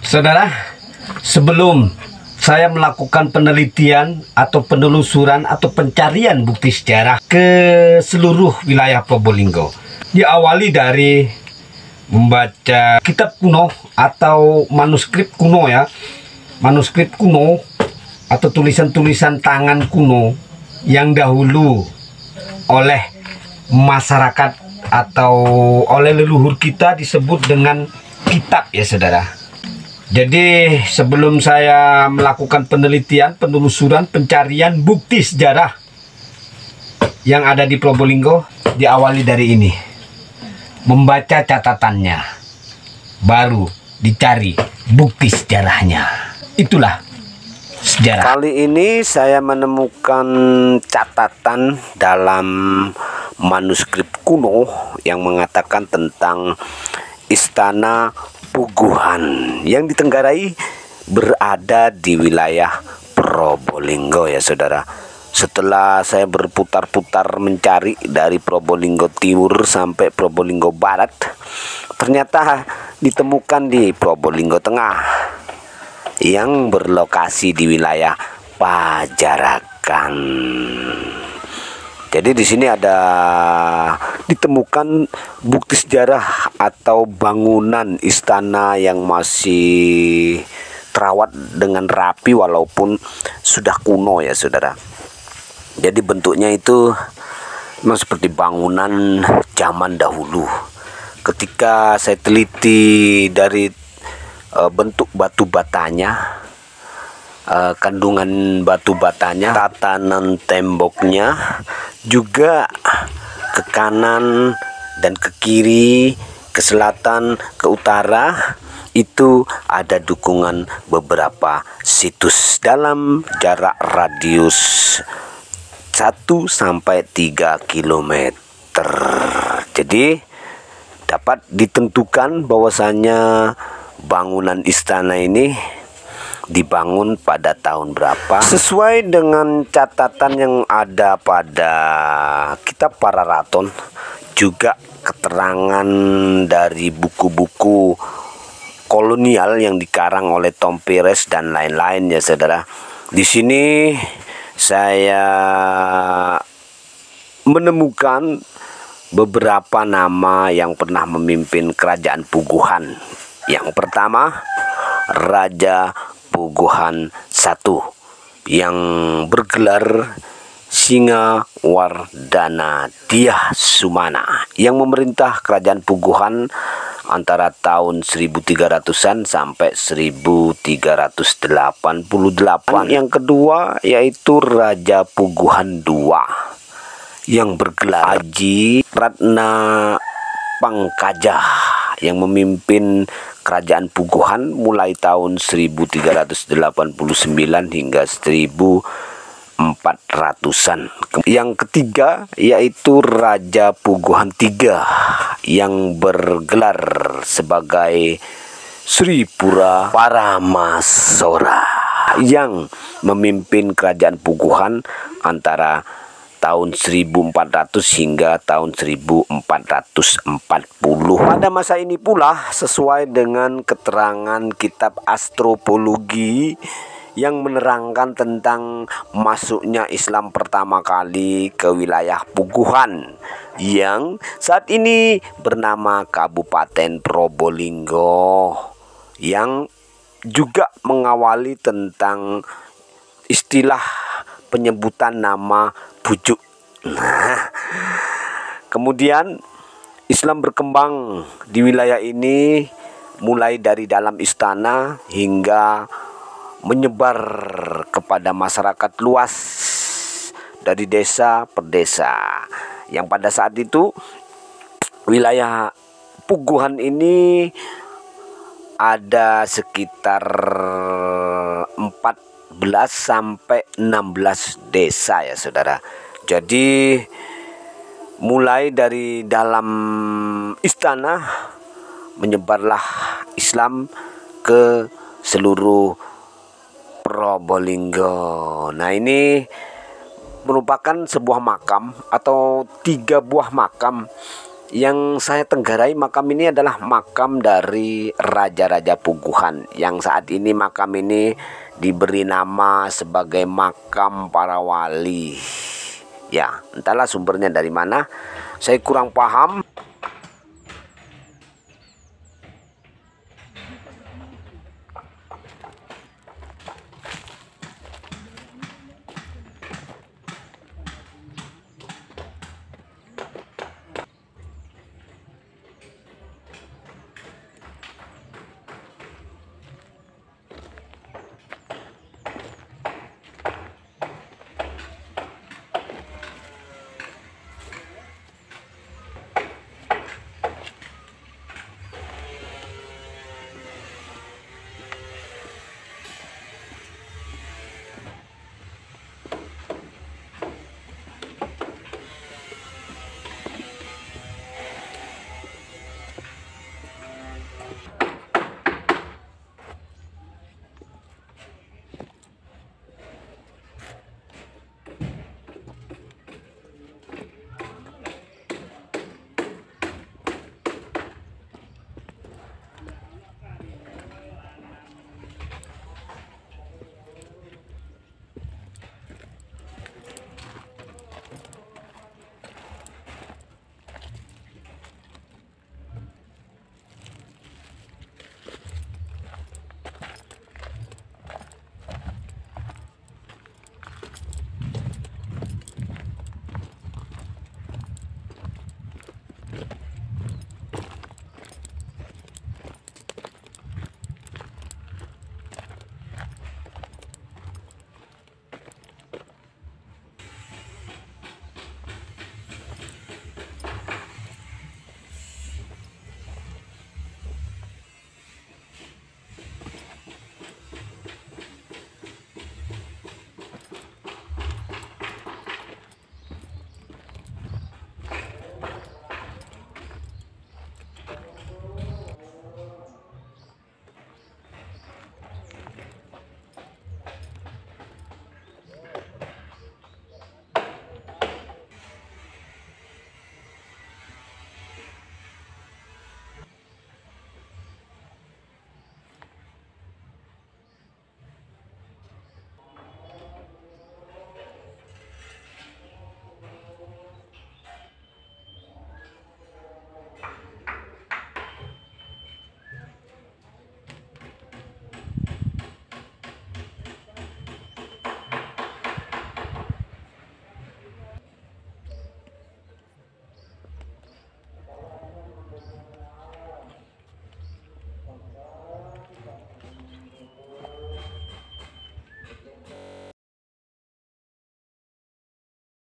Saudara, sebelum saya melakukan penelitian atau penelusuran atau pencarian bukti sejarah ke seluruh wilayah Probolinggo, diawali dari membaca kitab kuno atau manuskrip kuno ya, manuskrip kuno atau tulisan-tulisan tangan kuno yang dahulu oleh masyarakat atau oleh leluhur kita disebut dengan kitab ya saudara. Jadi sebelum saya melakukan penelitian, penelusuran, pencarian bukti sejarah yang ada di Probolinggo, diawali dari ini. Membaca catatannya, baru dicari bukti sejarahnya. Itulah sejarah. Kali ini saya menemukan catatan dalam manuskrip kuno yang mengatakan tentang Istana Puguhan yang ditenggarai berada di wilayah Probolinggo ya saudara. Setelah saya berputar-putar mencari dari Probolinggo Timur sampai Probolinggo Barat, ternyata ditemukan di Probolinggo Tengah yang berlokasi di wilayah Pajarakan. Jadi di sini ada ditemukan bukti sejarah atau bangunan istana yang masih terawat dengan rapi walaupun sudah kuno ya saudara. Jadi bentuknya itu memang seperti bangunan zaman dahulu. Ketika saya teliti dari bentuk batu batanya, kandungan batu batanya, tatanan temboknya, juga ke kanan dan ke kiri, ke selatan, ke utara, itu ada dukungan beberapa situs dalam jarak radius 1 sampai 3 km. Jadi dapat ditentukan bahwasanya bangunan istana ini dibangun pada tahun berapa sesuai dengan catatan yang ada pada kitab Pararaton, juga keterangan dari buku-buku kolonial yang dikarang oleh Tom Pires dan lain-lain ya saudara. Di sini saya menemukan beberapa nama yang pernah memimpin kerajaan Puguhan. Yang pertama, Raja Puguhan I yang bergelar Singawardana Dyah Sumana yang memerintah kerajaan Puguhan antara tahun 1300-an sampai 1388. Yang kedua yaitu Raja Puguhan II yang bergelar Aji Ratna Pangkajah yang memimpin kerajaan Puguhan mulai tahun 1389 hingga 1400-an. Yang ketiga yaitu Raja Puguhan III yang bergelar sebagai Sri Pura Paramasora yang memimpin kerajaan Puguhan antara tahun 1400 hingga tahun 1440. Pada masa ini pula, sesuai dengan keterangan kitab astrologi yang menerangkan tentang masuknya Islam pertama kali ke wilayah Puguhan yang saat ini bernama Kabupaten Probolinggo, yang juga mengawali tentang istilah penyebutan nama Bujuk. Nah, kemudian Islam berkembang di wilayah ini mulai dari dalam istana hingga menyebar kepada masyarakat luas dari desa per desa. Yang pada saat itu wilayah Puguhan ini ada sekitar 14 sampai 16 desa ya saudara. Jadi mulai dari dalam istana menyebarlah Islam ke seluruh Probolinggo. Nah ini merupakan sebuah makam atau 3 buah makam. Yang saya tenggarai makam ini adalah makam dari Raja-Raja Puguhan, yang saat ini makam ini diberi nama sebagai makam para wali. Ya, entahlah sumbernya dari mana, saya kurang paham.